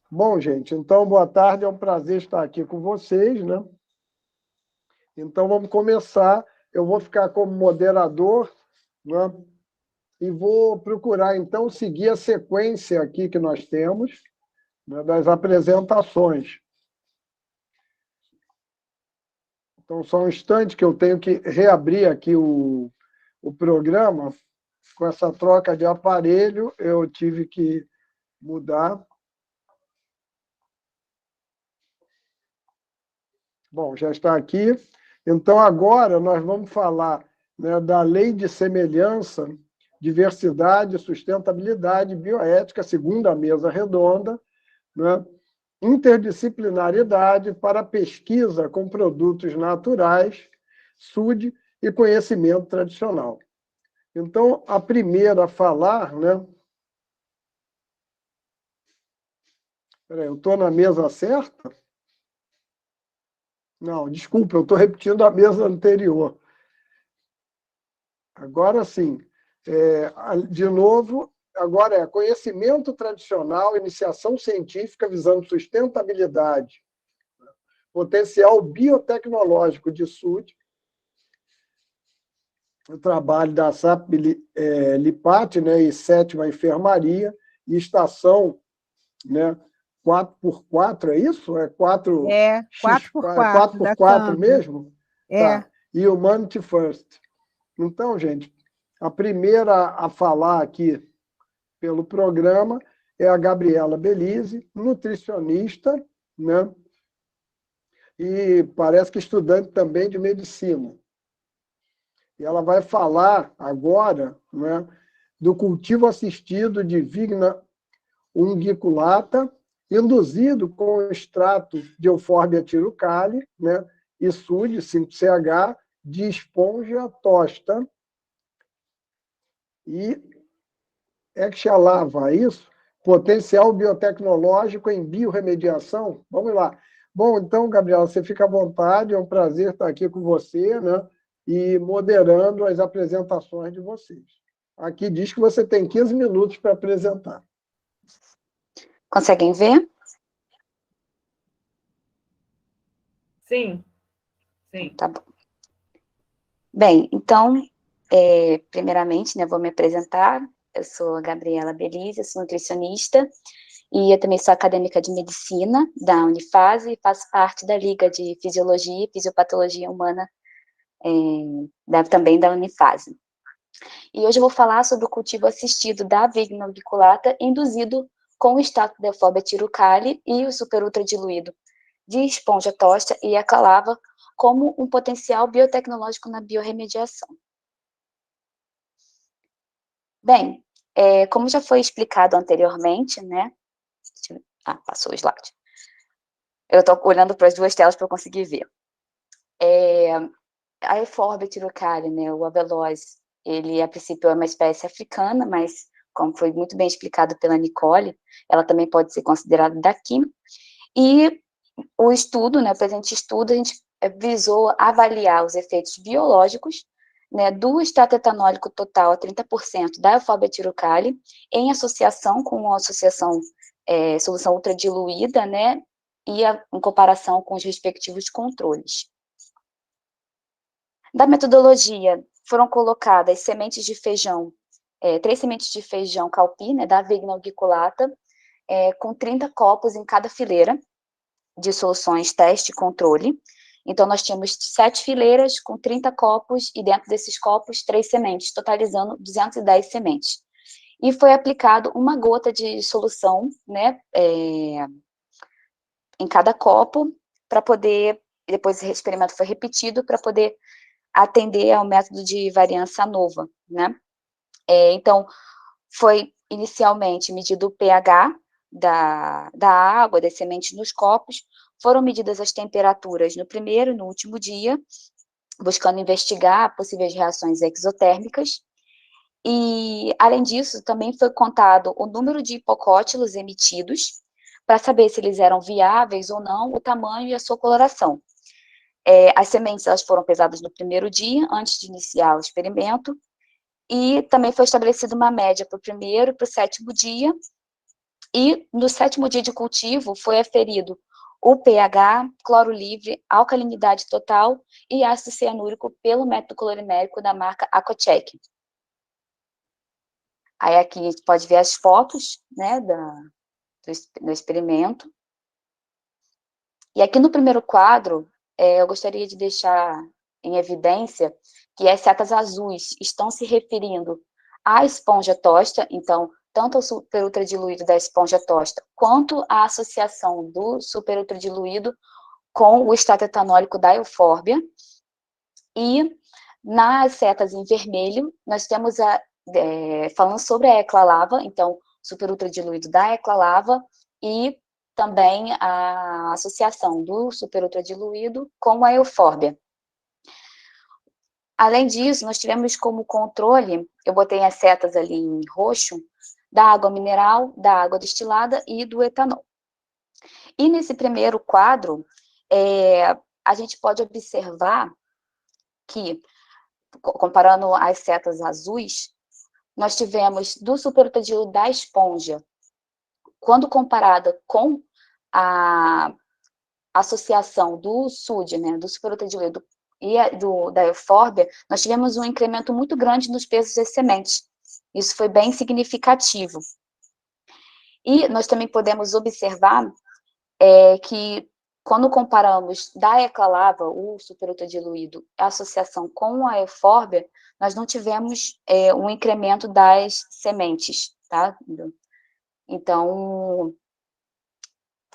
Bom, gente, então, boa tarde, é um prazer estar aqui com vocês, né? Então, vamos começar. Eu vou ficar como moderador, né? E vou procurar, então, seguir a sequência aqui que nós temos, né, das apresentações. Então, só um instante que eu tenho que reabrir aqui o programa. Com essa troca de aparelho, eu tive que mudar. Bom, já está aqui. Então, agora nós vamos falar, né, da Lei de Semelhança, Diversidade, Sustentabilidade e Bioética, segundo a mesa redonda, né, interdisciplinaridade para pesquisa com produtos naturais, SUD e conhecimento tradicional. Então, a primeira a falar, né? Peraí, eu estou na mesa certa? Não, desculpa, eu estou repetindo a mesa anterior. Agora sim. De novo, agora é conhecimento tradicional, iniciação científica visando sustentabilidade, potencial biotecnológico de SUD, o trabalho da SAP Lipati, né, e sétima enfermaria, e estação, né, 4x4, é isso? É 4x4 da 4x4 Campbell. mesmo? Tá. E Humanity First. Então, gente, a primeira a falar aqui pelo programa é a Gabriela Belize, nutricionista, né? E parece que estudante também de medicina. E ela vai falar agora, né, do cultivo assistido de Vigna unguiculata, induzido com extrato de Euphorbia tirucale, né, e SUD 5CH, de esponja tosta e Exhalava, isso? Potencial biotecnológico em biorremediação? Vamos lá. Bom, então, Gabriela, você fica à vontade, é um prazer estar aqui com você, né? E moderando as apresentações de vocês. Aqui diz que você tem 15 minutos para apresentar. Conseguem ver? Sim. Sim. Tá bom. Bem, então, primeiramente, né, vou me apresentar. Eu sou a Gabriela Belize, eu sou nutricionista e eu também sou acadêmica de medicina da Unifase e faço parte da Liga de Fisiologia e Fisiopatologia Humana também da Unifase. E hoje eu vou falar sobre o cultivo assistido da Vigna unguiculata induzido com o extrato de Euphorbia tirucale e o super ultra diluído de esponja tosta e acalava como um potencial biotecnológico na biorremediação. Bem, como já foi explicado anteriormente, né? Passou o slide. Eu estou olhando para as duas telas para eu conseguir ver. A Euphorbia tirucale, né, o avelose, ele a princípio é uma espécie africana, mas como foi muito bem explicado pela Nicole, ela também pode ser considerada daqui. E o estudo, né, o presente estudo, a gente visou avaliar os efeitos biológicos, né, do extrato etanólico total a 30% da Euphorbia tirucale, em associação com a solução ultradiluída, né, e em comparação com os respectivos controles. Da metodologia, foram colocadas sementes de feijão, 3 sementes de feijão calpi, né, da Vigna unguiculata, com 30 copos em cada fileira, de soluções teste e controle. Então, nós tínhamos 7 fileiras com 30 copos, e dentro desses copos, 3 sementes, totalizando 210 sementes. E foi aplicado uma gota de solução, né, em cada copo, para poder, depois o experimento foi repetido, para poder atender ao método de variância ANOVA, né. Então, foi inicialmente medido o pH da água, das sementes nos copos, foram medidas as temperaturas no primeiro e no último dia, buscando investigar possíveis reações exotérmicas, e, além disso, também foi contado o número de hipocótilos emitidos, para saber se eles eram viáveis ou não, o tamanho e a sua coloração. As sementes elas foram pesadas no primeiro dia, antes de iniciar o experimento, e também foi estabelecida uma média para o primeiro e para o 7º dia, E no 7º dia de cultivo foi aferido o pH, cloro livre, alcalinidade total e ácido cianúrico pelo método colorimérico da marca Aquacheck. Aí aqui a gente pode ver as fotos, né, do experimento. E aqui no primeiro quadro, eu gostaria de deixar em evidência que as setas azuis estão se referindo à esponja tosta, então, tanto ao superultradiluído da esponja tosta, quanto à associação do superultradiluído com o extrato etanólico da eufórbia. E nas setas em vermelho, nós temos falando sobre a eclalava, então, superultradiluído da eclalava e também a associação do superultradiluído com a eufórbia. Além disso, nós tivemos como controle, eu botei as setas ali em roxo, da água mineral, da água destilada e do etanol. E nesse primeiro quadro, a gente pode observar que, comparando as setas azuis, nós tivemos do superultradiluído da esponja, quando comparada com a associação do SUD, né, do superultradiluído e da eufórbia, nós tivemos um incremento muito grande nos pesos das sementes. Isso foi bem significativo. E nós também podemos observar que, quando comparamos da eclalava, o superultradiluído, a associação com a eufórbia, nós não tivemos um incremento das sementes, tá? Então,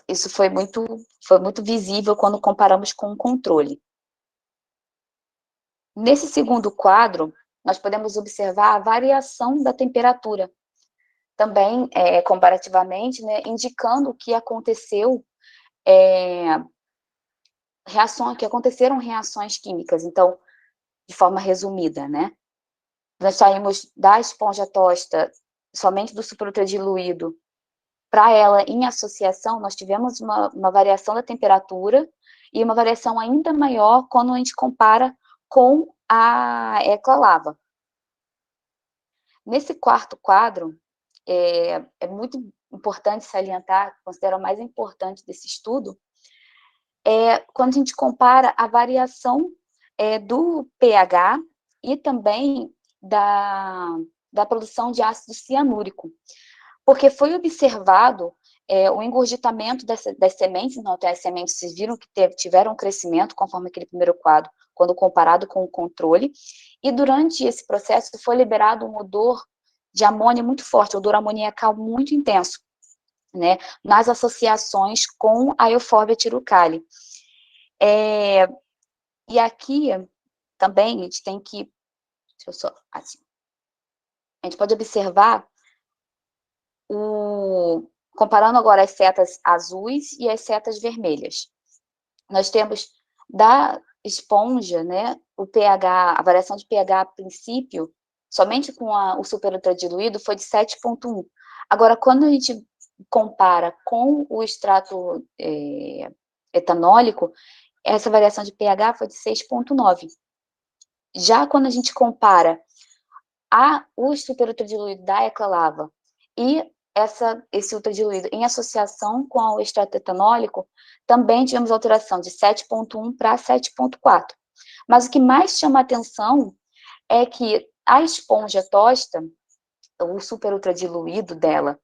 isso foi muito visível quando comparamos com o controle. Nesse segundo quadro, nós podemos observar a variação da temperatura, também, comparativamente, né, indicando que aconteceram reações químicas. Então, de forma resumida, né, nós saímos da esponja tosta, somente do superultradiluído, para ela, em associação, nós tivemos uma variação da temperatura e uma variação ainda maior quando a gente compara com a eclalava. Nesse quarto quadro, é muito importante salientar, considero o mais importante desse estudo, quando a gente compara a variação do pH e também da produção de ácido cianúrico, porque foi observado o engurgitamento das sementes, então as sementes, vocês viram que tiveram um crescimento, conforme aquele primeiro quadro, quando comparado com o controle, e durante esse processo foi liberado um odor de amônia muito forte, odor amoniacal muito intenso, né, nas associações com a eufórbia tirucale. E aqui também a gente tem que, deixa eu só, assim, a gente pode observar comparando agora as setas azuis e as setas vermelhas. Nós temos da esponja, né, o pH, a variação de pH a princípio, somente com o superultradiluído, foi de 7,1. Agora, quando a gente compara com o extrato etanólico, essa variação de pH foi de 6,9. Já quando a gente compara o superultradiluído da eclalava e esse ultradiluído em associação com o extrato etanólico, também tivemos alteração de 7,1 para 7,4. Mas o que mais chama a atenção é que a esponja tosta, o superultradiluído dela,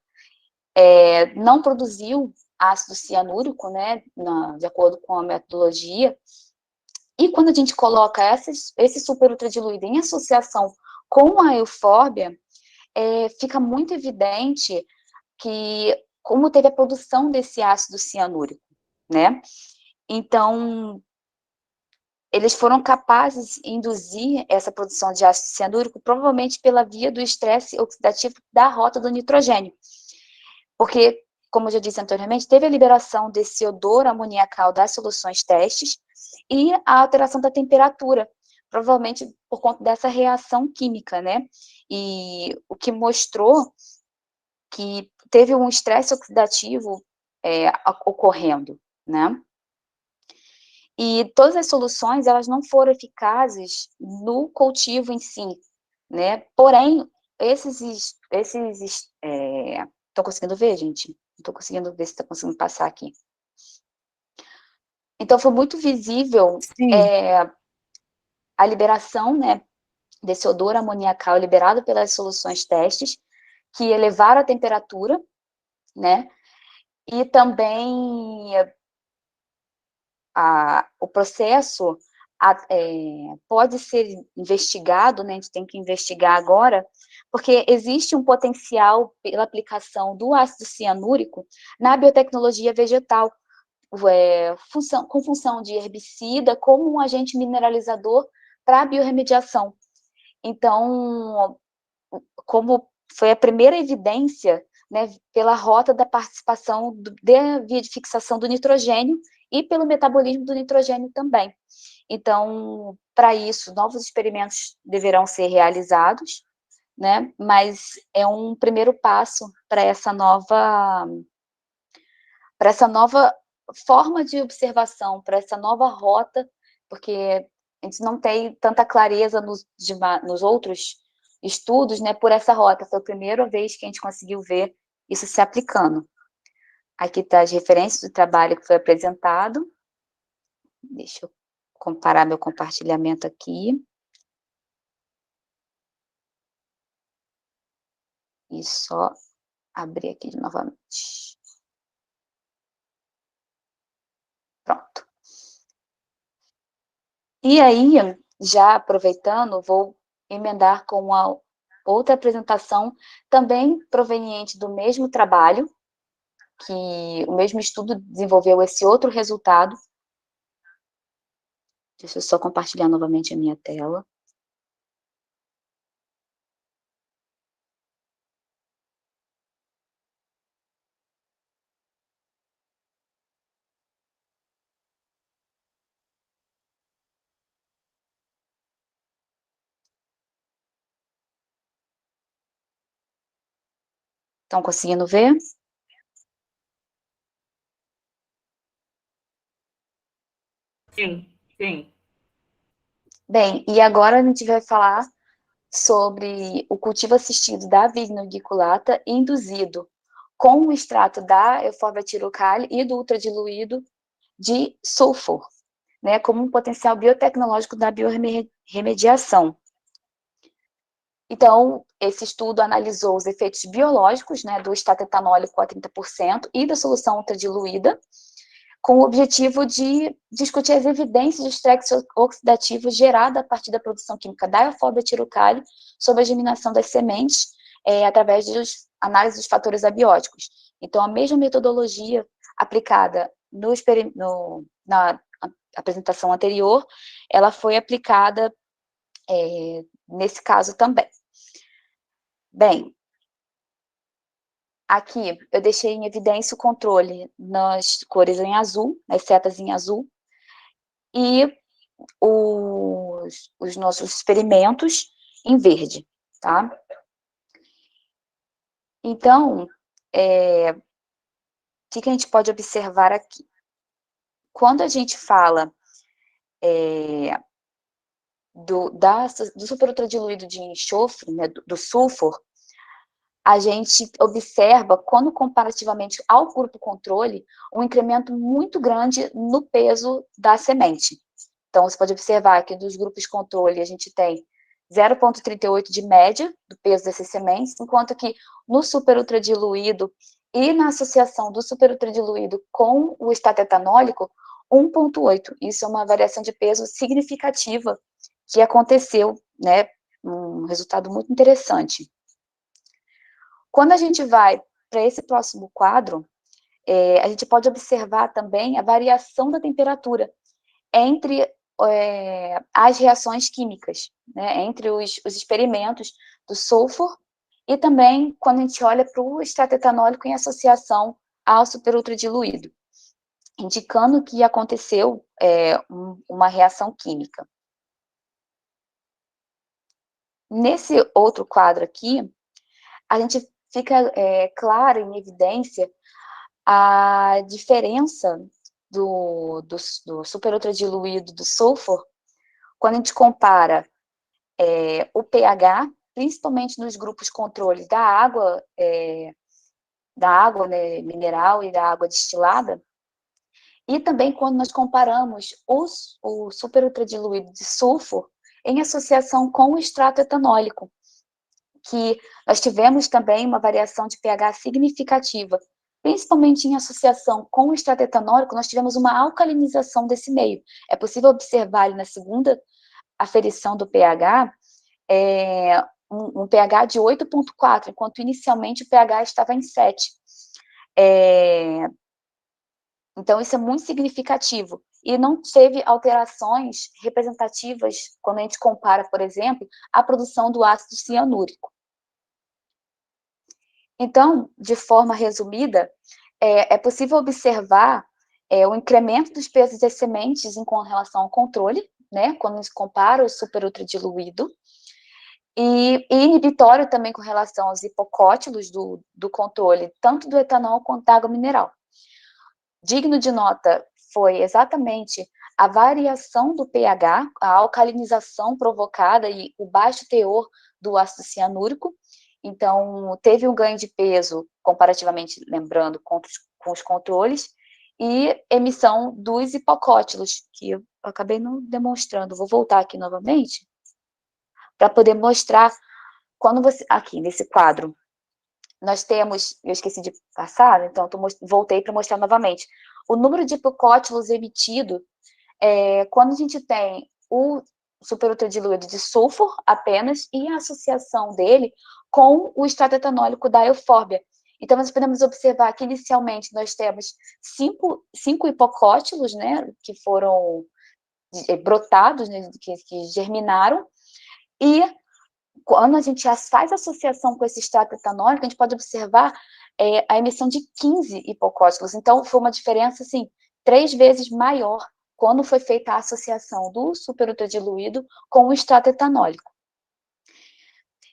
não produziu ácido cianúrico, né, de acordo com a metodologia, e quando a gente coloca esse superultradiluído em associação com a eufórbia, fica muito evidente que como teve a produção desse ácido cianúrico, né? Então, eles foram capazes de induzir essa produção de ácido cianúrico, provavelmente pela via do estresse oxidativo da rota do nitrogênio. Porque, como eu já disse anteriormente, teve a liberação desse odor amoniacal das soluções testes e a alteração da temperatura, provavelmente por conta dessa reação química, né? E o que mostrou que teve um estresse oxidativo ocorrendo, né? E todas as soluções, elas não foram eficazes no cultivo em si, né? Porém, estão conseguindo ver, gente? estou conseguindo ver se está conseguindo passar aqui. Então, foi muito visível a liberação, né, desse odor amoniacal liberado pelas soluções testes, que elevaram a temperatura, né, e também o processo pode ser investigado, né, a gente tem que investigar agora, porque existe um potencial pela aplicação do ácido cianúrico na biotecnologia vegetal, com função de herbicida, como um agente mineralizador para a biorremediação. Então, como foi a primeira evidência, né, pela rota da participação da via de fixação do nitrogênio e pelo metabolismo do nitrogênio também. Então, para isso, novos experimentos deverão ser realizados, né, mas é um primeiro passo para essa nova forma de observação, para essa nova rota, porque a gente não tem tanta clareza nos outros estudos, né, por essa rota. Foi a primeira vez que a gente conseguiu ver isso se aplicando. Aqui está as referências do trabalho que foi apresentado. Deixa eu comparar meu compartilhamento aqui. E só abrir aqui novamente. Pronto. E aí, já aproveitando, vou emendar com uma outra apresentação, também proveniente do mesmo trabalho, que o mesmo estudo desenvolveu esse outro resultado. Deixa eu só compartilhar novamente a minha tela. Estão conseguindo ver? Sim, sim. Bem, e agora a gente vai falar sobre o cultivo assistido da vignoideculata induzido com o extrato da Euphorbia tirucale e do ultradiluído de sulfur, né, como um potencial biotecnológico da biorremediação. Então, esse estudo analisou os efeitos biológicos, né, do extrato etanólico a 30% e da solução ultradiluída, com o objetivo de discutir as evidências de estresse oxidativo gerado a partir da produção química da Euphorbia tirucale sobre a germinação das sementes, através de análise dos fatores abióticos. Então, a mesma metodologia aplicada na apresentação anterior, ela foi aplicada nesse caso também. Bem, aqui eu deixei em evidência o controle nas cores em azul, nas setas em azul, e os nossos experimentos em verde, tá? Então, o que a gente pode observar aqui? Quando a gente fala do superultradiluído de enxofre, né, do sulfur, a gente observa, quando comparativamente ao grupo controle, um incremento muito grande no peso da semente. Então, você pode observar que dos grupos controle a gente tem 0,38 de média do peso dessas sementes, enquanto que no superultradiluído e na associação do superultradiluído com o extrato etanólico, 1,8. Isso é uma variação de peso significativa que aconteceu, né, um resultado muito interessante. Quando a gente vai para esse próximo quadro, a gente pode observar também a variação da temperatura entre as reações químicas, né, entre os experimentos do sulfur e também quando a gente olha para o extrato etanólico em associação ao superultradiluído, indicando que aconteceu uma reação química. Nesse outro quadro aqui, a gente fica claro, em evidência, a diferença do superultradiluído do sulfur, quando a gente compara o pH, principalmente nos grupos controle da água da água, né, mineral e da água destilada. E também quando nós comparamos o super ultradiluído de sulfur em associação com o extrato etanólico, que nós tivemos também uma variação de pH significativa, principalmente em associação com o extrato etanólico, nós tivemos uma alcalinização desse meio. É possível observar ali na segunda aferição do pH, um pH de 8,4, enquanto inicialmente o pH estava em 7. Então, isso é muito significativo. E não teve alterações representativas quando a gente compara, por exemplo, a produção do ácido cianúrico. Então, de forma resumida, é possível observar o incremento dos pesos das sementes com relação ao controle, né, quando se compara o super ultradiluído, e inibitório também com relação aos hipocótilos do controle, tanto do etanol quanto da água mineral. Digno de nota foi exatamente a variação do pH, a alcalinização provocada e o baixo teor do ácido cianúrico. Então, teve um ganho de peso, comparativamente, lembrando, com os controles, e emissão dos hipocótilos, que eu acabei não demonstrando. Vou voltar aqui novamente, para poder mostrar, quando você... Aqui, nesse quadro, nós temos, eu esqueci de passar, então voltei para mostrar novamente, o número de hipocótilos emitido, quando a gente tem o super ultradiluído de sulfur apenas, e a associação dele com o extrato etanólico da eufórbia. Então, nós podemos observar que, inicialmente, nós temos cinco hipocótilos, né, que foram brotados, né, que germinaram, e quando a gente faz associação com esse extrato etanólico, a gente pode observar a emissão de 15 hipocótilos. Então, foi uma diferença, assim, 3 vezes maior quando foi feita a associação do super ultradiluído com o extrato etanólico.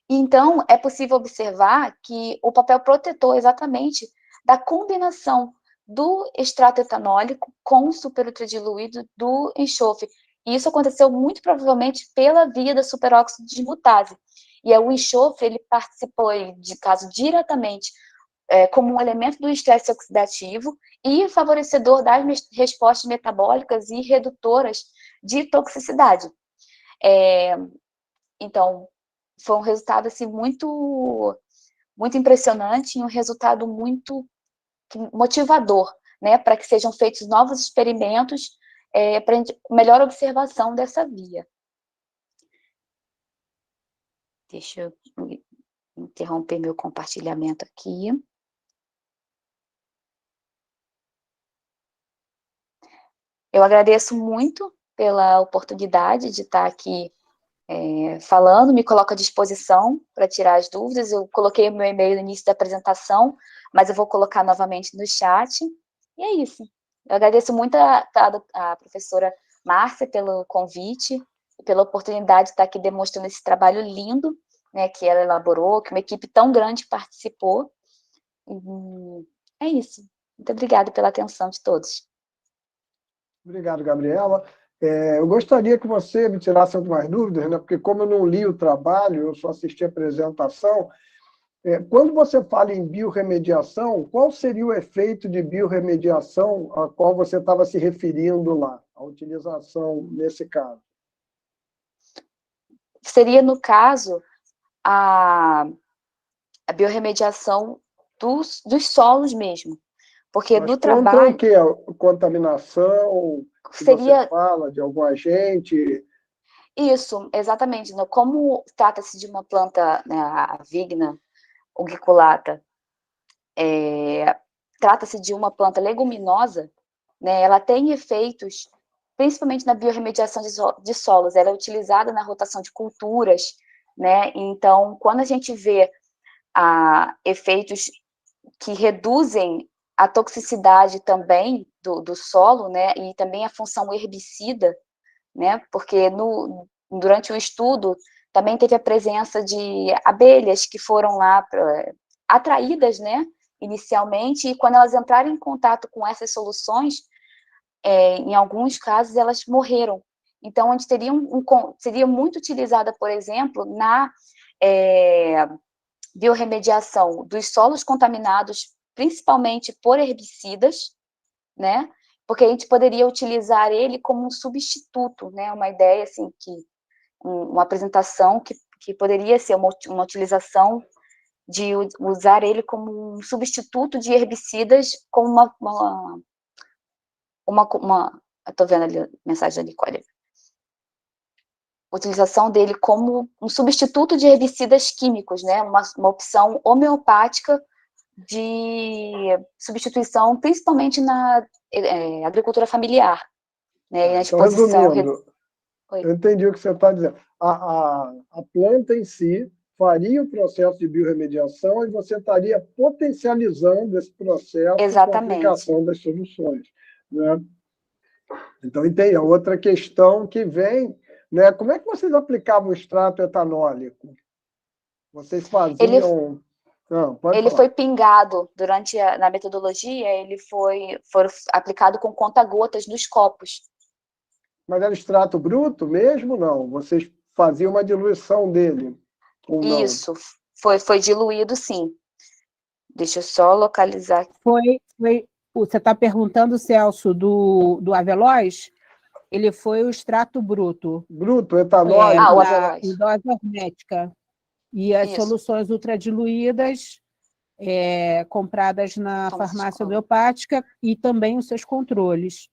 Então, é possível observar que o papel protetor exatamente da combinação do extrato etanólico com o super ultradiluído do enxofre. E isso aconteceu muito provavelmente pela via da superóxido de mutase. E o enxofre, ele participou, de caso diretamente, como um elemento do estresse oxidativo e favorecedor das respostas metabólicas e redutoras de toxicidade. Então, foi um resultado assim, muito, muito impressionante e um resultado muito motivador, né, para que sejam feitos novos experimentos para melhor observação dessa via. Deixa eu interromper meu compartilhamento aqui. Eu agradeço muito pela oportunidade de estar aqui falando, me coloco à disposição para tirar as dúvidas. Eu coloquei o meu e-mail no início da apresentação, mas eu vou colocar novamente no chat. E é isso. Eu agradeço muito a professora Márcia pelo convite e pela oportunidade de estar aqui demonstrando esse trabalho lindo, né, que ela elaborou, que uma equipe tão grande participou. E é isso. Muito obrigada pela atenção de todos. Obrigado, Gabriela. Eu gostaria que você me tirasse algumas dúvidas, né? Porque como eu não li o trabalho, eu só assisti a apresentação. Quando você fala em biorremediação, qual seria o efeito de biorremediação a qual você estava se referindo lá, a utilização nesse caso? Seria, no caso, a biorremediação dos solos mesmo. Porque Mas no contra trabalho... o quê? A contaminação, que seria... você fala de algum agente? Isso, exatamente. Como trata-se de uma planta, né, a Vigna unguiculata, trata-se de uma planta leguminosa, né, ela tem efeitos, principalmente na biorremediação de solos, ela é utilizada na rotação de culturas, né, então, quando a gente vê efeitos que reduzem a toxicidade também do solo, né, e também a função herbicida, né, porque durante o estudo também teve a presença de abelhas que foram lá atraídas, né, inicialmente, e quando elas entraram em contato com essas soluções, em alguns casos elas morreram. Então, a gente seria muito utilizada, por exemplo, na biorremediação dos solos contaminados principalmente por herbicidas, né? Porque a gente poderia utilizar ele como um substituto, né? Uma ideia, assim, uma apresentação que poderia ser uma utilização de usar ele como um substituto de herbicidas, como estou vendo ali a mensagem da Nicole. Utilização dele como um substituto de herbicidas químicos, né? Uma opção homeopática de substituição, principalmente na agricultura familiar, né? Na Então, exposição. resumindo, eu entendi o que você está dizendo. A planta em si faria o processo de biorremediação e você estaria potencializando esse processo com a aplicação das soluções, né? Então, entendi. A outra questão que vem, né? Como é que vocês aplicavam o extrato etanólico? Vocês faziam... Ele foi pingado na metodologia, ele foi aplicado com conta-gotas nos copos. Mas era extrato bruto mesmo, não? Vocês faziam uma diluição dele? Ou não? Isso, foi diluído, sim. Deixa eu só localizar. Você está perguntando, Celso, do Aveloz? Ele foi o extrato bruto. Bruto, etanol. O Aveloz. Em dose hermética. E as soluções ultradiluídas, compradas na farmácia homeopática, e também os seus controles.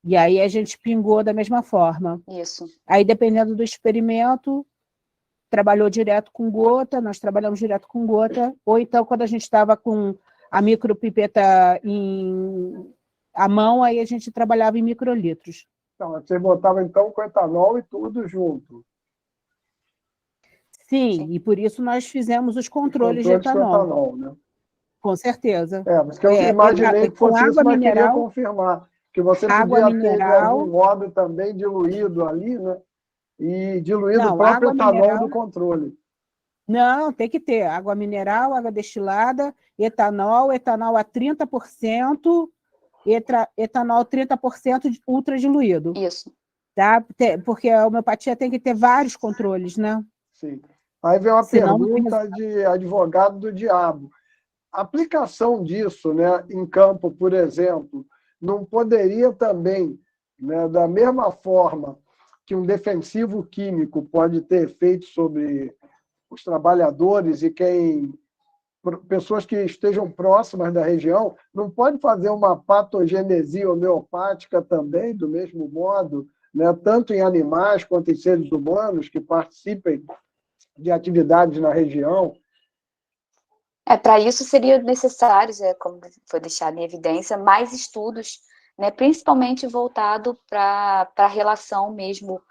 E aí a gente pingou da mesma forma. Isso. Aí, dependendo do experimento, trabalhou direto com gota, nós trabalhamos direto com gota, ou então, quando a gente estava com a micropipeta à mão, aí a gente trabalhava em microlitros. Então, você botava, então, com etanol e tudo junto. Sim, e por isso nós fizemos os controles de etanol. Com etanol, né? Com certeza. Mas que eu imaginei que fosse isso, mas queria confirmar. Que você podia ter, de algum modo, também diluído ali, né? E diluído o próprio etanol do controle. Não, tem que ter água mineral, água destilada, etanol a 30%, etanol 30% ultra diluído. Isso. Tá? Porque a homeopatia tem que ter vários controles, né? Sim. Aí vem uma pergunta de advogado do diabo. A aplicação disso, né, em campo, por exemplo, não poderia também, né, da mesma forma que um defensivo químico pode ter efeito sobre os trabalhadores e pessoas que estejam próximas da região, não pode fazer uma patogenesia homeopática também, do mesmo modo, né, tanto em animais quanto em seres humanos que participem de atividades na região? Para isso seria necessário, como foi deixado em evidência, mais estudos, né, principalmente voltado para a relação mesmo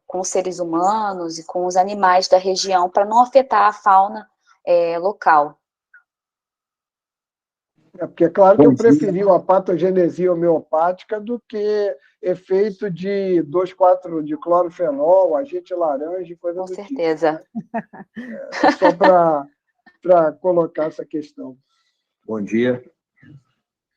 com os seres humanos e com os animais da região, para não afetar a fauna local. Porque é claro que eu preferi uma patogenesia homeopática do que efeito de 2,4 de clorofenol, agente laranja e coisa do tipo. Com certeza. Só para colocar essa questão. Bom dia.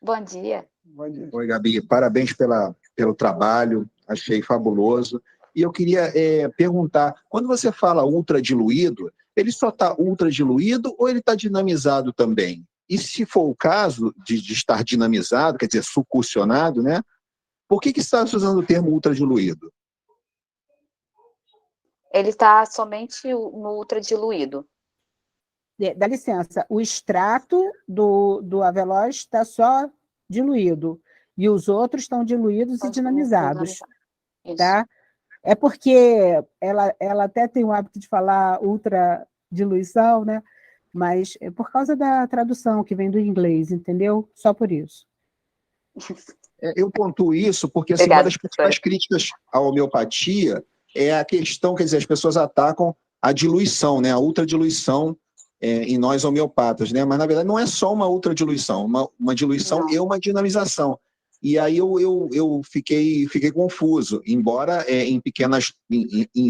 Bom dia. Bom dia. Oi, Gabi. Parabéns pelo trabalho. Achei fabuloso. E eu queria perguntar, quando você fala ultradiluído, ele só está ultradiluído ou ele está dinamizado também? E se for o caso de estar dinamizado, quer dizer, sucussionado, né? Por que está usando o termo ultradiluído? Ele está somente no ultradiluído. Dá licença, o extrato do Aveloz está só diluído, e os outros estão diluídos e dinamizados. Tá? É porque ela até tem o hábito de falar ultradiluição, né? Mas é por causa da tradução que vem do inglês, entendeu? Só por isso. Eu pontuo isso porque assim, uma das principais críticas à homeopatia é a questão, quer dizer, as pessoas atacam a diluição, né? A ultradiluição em nós homeopatas, né? Mas, na verdade, não é só uma ultradiluição, uma diluição e uma dinamização. E aí eu fiquei confuso, embora em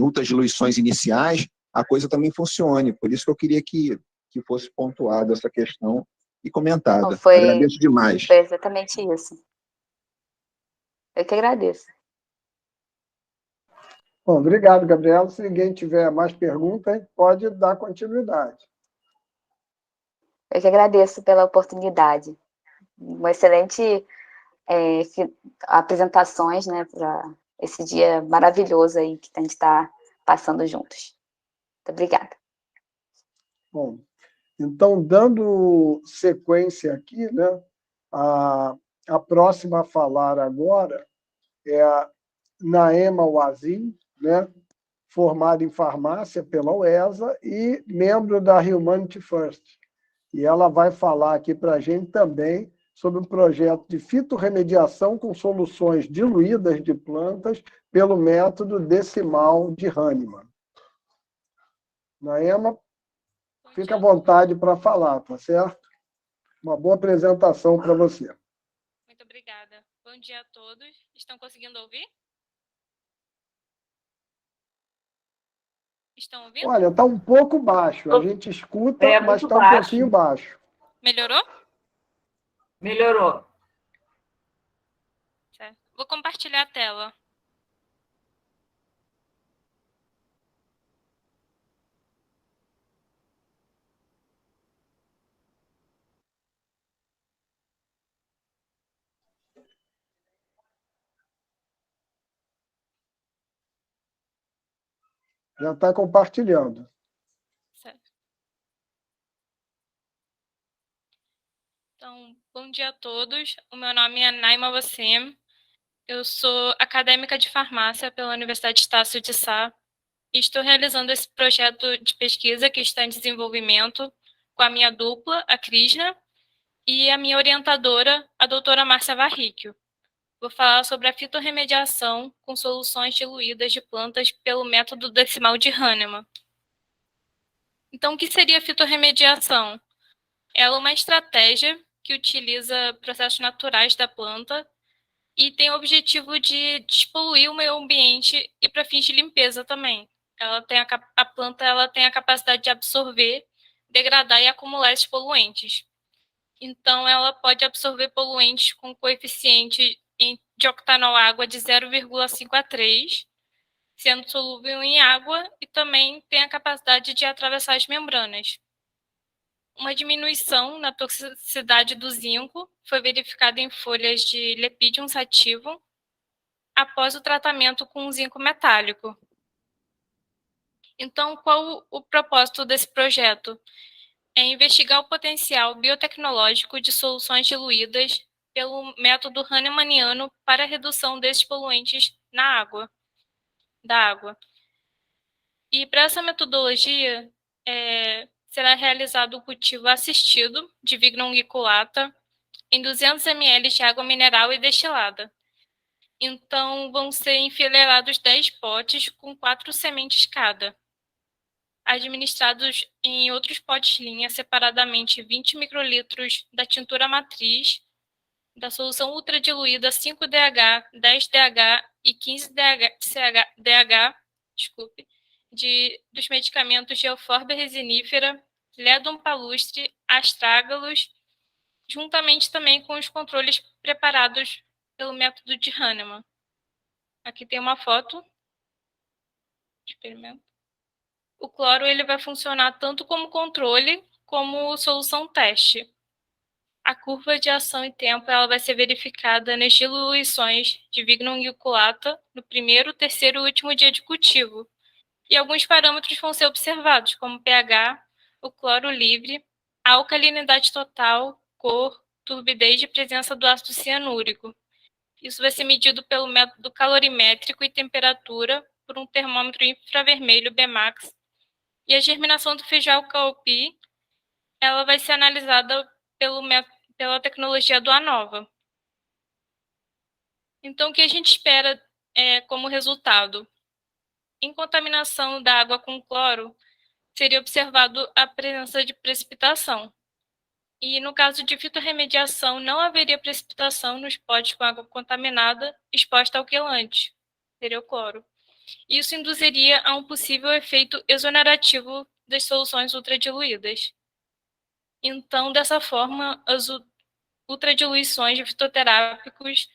ultradiluições iniciais a coisa também funcione. Por isso que eu queria que fosse pontuada essa questão e comentada. Agradeço demais. Foi exatamente isso. Eu que agradeço. Bom, obrigado, Gabriela. Se ninguém tiver mais perguntas, pode dar continuidade. Eu que agradeço pela oportunidade. Uma excelente apresentações, né, para esse dia maravilhoso aí que a gente está passando juntos. Muito obrigada. Bom, então, dando sequência aqui, né, a próxima a falar agora é a Naema Wazin, né, formada em farmácia pela UESA e membro da Humanity First. E ela vai falar aqui para a gente também sobre um projeto de fitorremediação com soluções diluídas de plantas pelo método decimal de Hahnemann. Naema, fica à vontade para falar, tá certo? Uma boa apresentação para você. Muito obrigada. Bom dia a todos. Estão conseguindo ouvir? Estão ouvindo? Olha, está um pouco baixo. A gente escuta, mas está um pouquinho baixo. Melhorou? Melhorou. Certo. Vou compartilhar a tela. Já está compartilhando. Certo. Então, bom dia a todos. O meu nome é Naima Wassem. Eu sou acadêmica de farmácia pela Universidade Estácio de Sá e estou realizando esse projeto de pesquisa que está em desenvolvimento com a minha dupla, a Krishna, e a minha orientadora, a doutora Márcia Varricchio. Vou falar sobre a fitorremediação com soluções diluídas de plantas pelo método decimal de Hahnemann. Então, o que seria a fitorremediação? Ela é uma estratégia que utiliza processos naturais da planta e tem o objetivo de despoluir o meio ambiente e para fins de limpeza também. A planta ela tem a capacidade de absorver, degradar e acumular esses poluentes. Então, ela pode absorver poluentes com coeficiente de octanol-água de 0,5 a 3, sendo solúvel em água, e também tem a capacidade de atravessar as membranas. Uma diminuição na toxicidade do zinco foi verificada em folhas de Lepidium sativum após o tratamento com zinco metálico. Então, qual o propósito desse projeto? É investigar o potencial biotecnológico de soluções diluídas pelo método hahnemanniano para a redução desses poluentes da água. E para essa metodologia, será realizado o cultivo assistido de Vignon unguiculata em 200 ml de água mineral e destilada. Então, vão ser enfileirados 10 potes com 4 sementes cada, administrados em outros potes-linha separadamente 20 microlitros da tintura matriz, da solução ultradiluída 5DH, 10DH e 15DH, dos medicamentos de Euphorbia resinífera, Ledum palustre, Astragalus, juntamente também com os controles preparados pelo método de Hahnemann. Aqui tem uma foto. Experimento. O cloro ele vai funcionar tanto como controle como solução teste. A curva de ação e tempo ela vai ser verificada nas diluições de Vignon unguiculata no primeiro, terceiro e último dia de cultivo. E alguns parâmetros vão ser observados, como pH, o cloro livre, a alcalinidade total, cor, turbidez e presença do ácido cianúrico. Isso vai ser medido pelo método calorimétrico e temperatura por um termômetro infravermelho Bmax. E a germinação do feijão caupi, ela vai ser analisada pela tecnologia do ANOVA. Então, o que a gente espera como resultado? Em contaminação da água com cloro, seria observado a presença de precipitação. E no caso de fitorremediação, não haveria precipitação nos potes com água contaminada exposta ao quelante, seria o cloro. Isso induziria a um possível efeito exonerativo das soluções ultradiluídas. Então, dessa forma, as ultradiluições de fitoterápicos,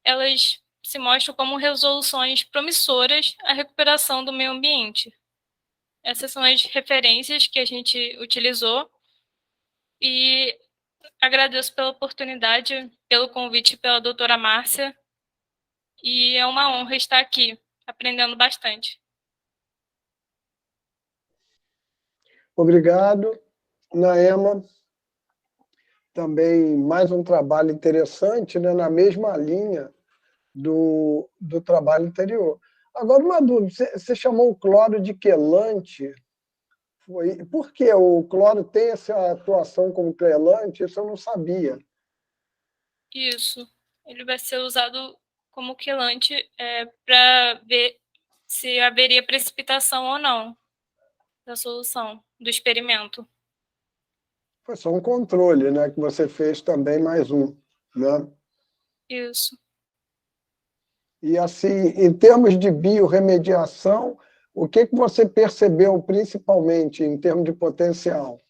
elas se mostram como resoluções promissoras à recuperação do meio ambiente. Essas são as referências que a gente utilizou. E agradeço pela oportunidade, pelo convite pela doutora Márcia, e é uma honra estar aqui, aprendendo bastante. Obrigado, Naema. Também mais um trabalho interessante, né, na mesma linha do trabalho anterior. Agora, uma dúvida, você chamou o cloro de quelante, por que o cloro tem essa atuação como quelante? Isso eu não sabia. Isso, ele vai ser usado como quelante para ver se haveria precipitação ou não da solução, do experimento. Foi só um controle, né, que você fez também, mais um, né? Isso. E, assim, em termos de biorremediação, o que você percebeu, principalmente, em termos de potencial?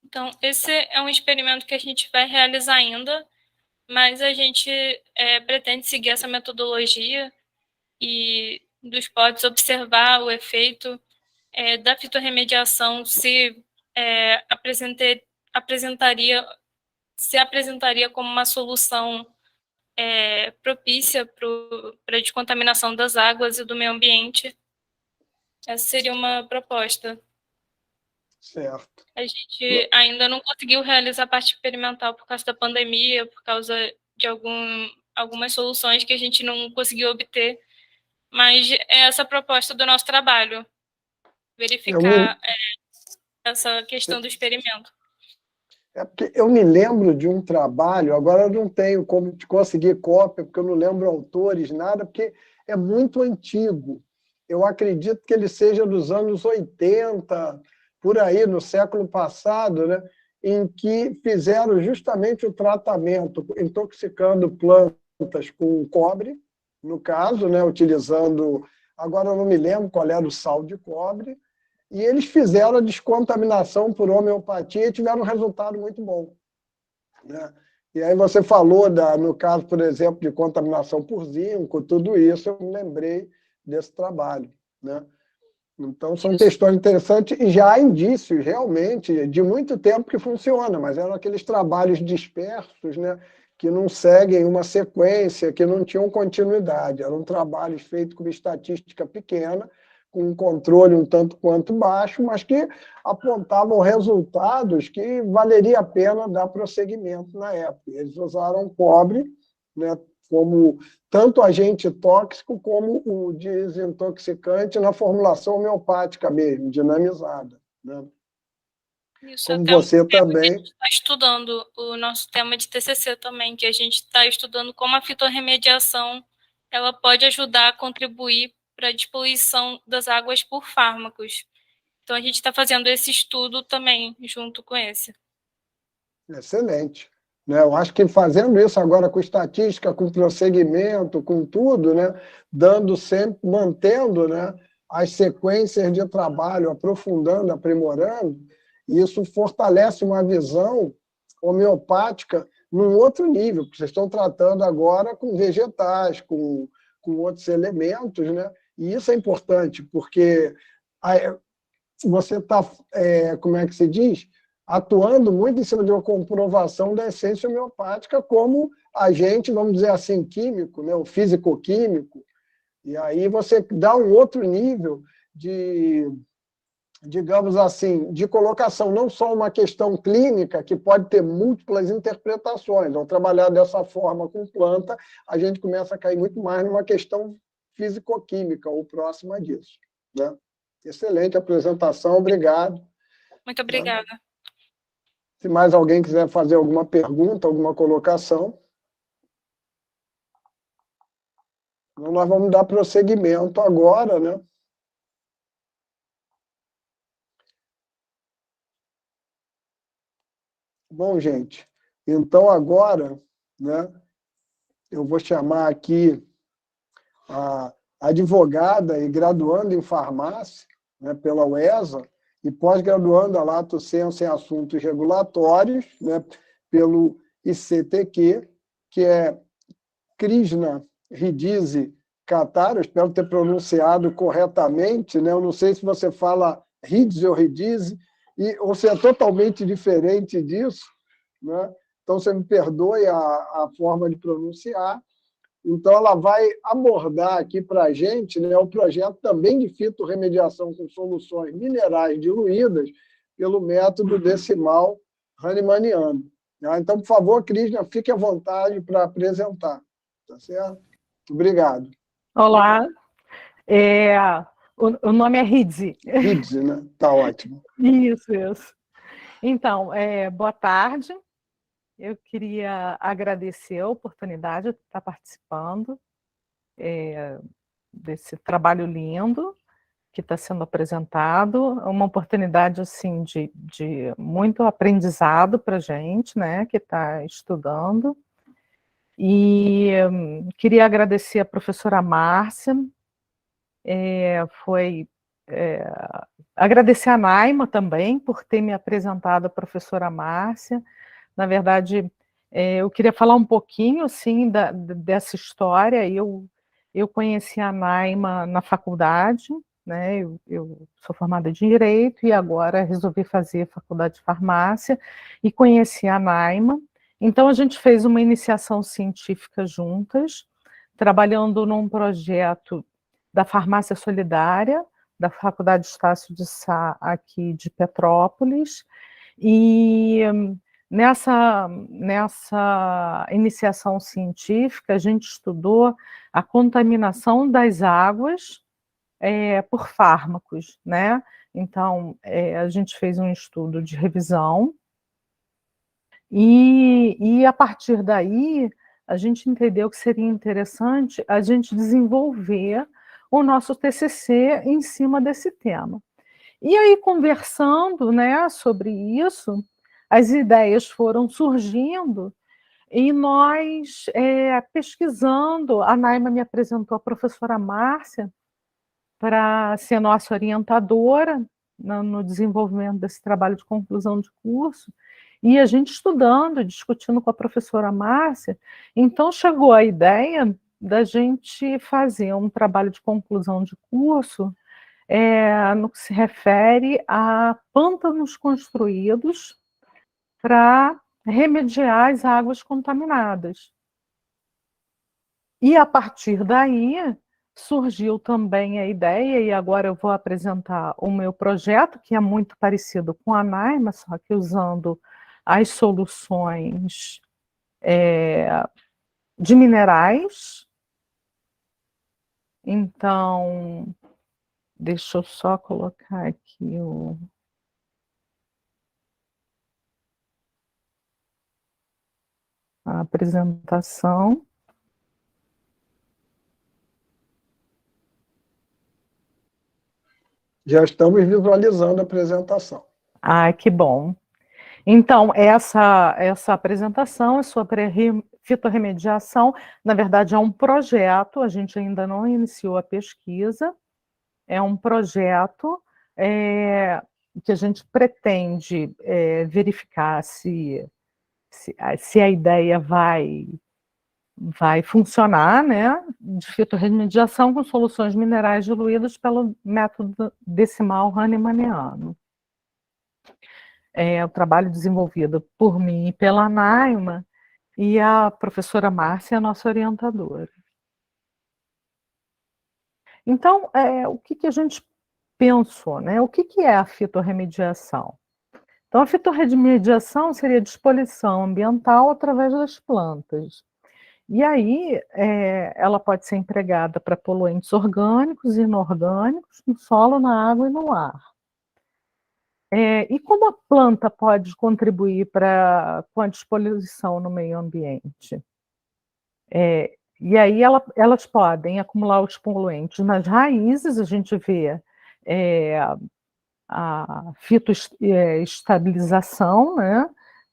Então, esse é um experimento que a gente vai realizar ainda, mas a gente pretende seguir essa metodologia e dos pods observar o efeito da fitorremediação, se apresentaria como uma solução propícia para a descontaminação das águas e do meio ambiente. Essa seria uma proposta. Certo. A gente ainda não conseguiu realizar a parte experimental por causa da pandemia, por causa de algumas soluções que a gente não conseguiu obter, mas é essa a proposta do nosso trabalho, verificar essa questão do experimento. Porque eu me lembro de um trabalho, agora eu não tenho como conseguir cópia, porque eu não lembro autores, nada, porque é muito antigo. Eu acredito que ele seja dos anos 80, por aí, no século passado, né, em que fizeram justamente o tratamento, intoxicando plantas com cobre, no caso, né, utilizando, agora eu não me lembro qual era o sal de cobre, e eles fizeram a descontaminação por homeopatia e tiveram um resultado muito bom, né? E aí você falou, no caso, por exemplo, de contaminação por zinco, tudo isso, eu me lembrei desse trabalho, né? Então, são questões interessantes e já há indícios, realmente, de muito tempo que funciona, mas eram aqueles trabalhos dispersos, né, que não seguem uma sequência, que não tinham continuidade. Eram trabalhos feitos com estatística pequena, com um controle um tanto quanto baixo, mas que apontavam resultados que valeria a pena dar prosseguimento na época. Eles usaram cobre, né, como tanto agente tóxico como o desintoxicante na formulação homeopática mesmo, dinamizada, né? Isso, como até você também. A gente está estudando o nosso tema de TCC também, que a gente está estudando como a fitorremediação ela pode ajudar a contribuir para a despoluição das águas por fármacos. Então, a gente está fazendo esse estudo também, junto com esse. Excelente. Eu acho que fazendo isso agora com estatística, com prosseguimento, com tudo, né, dando sempre, mantendo, né, as sequências de trabalho, aprofundando, aprimorando, isso fortalece uma visão homeopática num outro nível, porque vocês estão tratando agora com vegetais, com outros elementos, né? E isso é importante, porque você está, como é que se diz? Atuando muito em cima de uma comprovação da essência homeopática como agente, vamos dizer assim, químico, né? O físico-químico. E aí você dá um outro nível de, digamos assim, de colocação, não só uma questão clínica, que pode ter múltiplas interpretações. Ao trabalhar dessa forma com planta, a gente começa a cair muito mais numa questão físico-química, ou próxima disso, né? Excelente apresentação, obrigado. Muito obrigada. Se mais alguém quiser fazer alguma pergunta, alguma colocação, então nós vamos dar prosseguimento agora, né? Bom, gente, então agora, né, eu vou chamar aqui a advogada e graduanda em farmácia, né, pela UESA, e pós-graduanda lato sensu em assuntos regulatórios, né, pelo ICTQ, que é Krishna Ridizi Katar, eu espero ter pronunciado corretamente, né? Eu não sei se você fala Ridizi ou Ridizi, ou se é totalmente diferente disso, né? Então, você me perdoe a forma de pronunciar. Então, ela vai abordar aqui para a gente, né, o projeto também de fitorremediação com soluções minerais diluídas pelo método decimal hahnemanniano. Então, por favor, Krishna, fique à vontade para apresentar. Tá certo? Obrigado. Olá, o nome é Ridzi. Ridzi, né? Tá ótimo. Isso. Então, boa tarde. Eu queria agradecer a oportunidade de estar participando desse trabalho lindo que está sendo apresentado. É uma oportunidade assim, de muito aprendizado para a gente, né, que está estudando. E queria agradecer a professora Márcia, agradecer a Naima também por ter me apresentado a professora Márcia. Na verdade, eu queria falar um pouquinho assim, dessa história. Eu conheci a Naima na faculdade, né? Eu sou formada em Direito e agora resolvi fazer faculdade de Farmácia e conheci a Naima. Então, a gente fez uma iniciação científica juntas, trabalhando num projeto da Farmácia Solidária, da Faculdade Estácio de Sá, aqui de Petrópolis, e nessa iniciação científica, a gente estudou a contaminação das águas por fármacos, né? Então, a gente fez um estudo de revisão, e a partir daí, a gente entendeu que seria interessante a gente desenvolver o nosso TCC em cima desse tema. E aí, conversando, né, sobre isso, as ideias foram surgindo e nós, pesquisando, a Naima me apresentou a professora Márcia para ser nossa orientadora no desenvolvimento desse trabalho de conclusão de curso, e a gente estudando, discutindo com a professora Márcia, então chegou a ideia da gente fazer um trabalho de conclusão de curso no que se refere a pântanos construídos para remediar as águas contaminadas. E a partir daí surgiu também a ideia, e agora eu vou apresentar o meu projeto, que é muito parecido com a Naima, só que usando as soluções de minerais. Então, deixa eu só colocar aqui a apresentação. Já estamos visualizando a apresentação. Ah, que bom. Então, essa apresentação é sobre fitorremediação. Na verdade, é um projeto, a gente ainda não iniciou a pesquisa. É um projeto que a gente pretende verificar se a ideia vai funcionar, né, de fitorremediação com soluções minerais diluídas pelo método decimal hahnemanniano. É o trabalho desenvolvido por mim e pela Naima, e a professora Márcia é a nossa orientadora. Então, o que a gente pensou, né? O que é a fitorremediação? Então, a fitorremediação seria a disposição ambiental através das plantas. E aí, ela pode ser empregada para poluentes orgânicos e inorgânicos, no solo, na água e no ar. E como a planta pode contribuir com a disposição no meio ambiente? E aí elas podem acumular os poluentes nas raízes, a gente vê a fitoestabilização, né?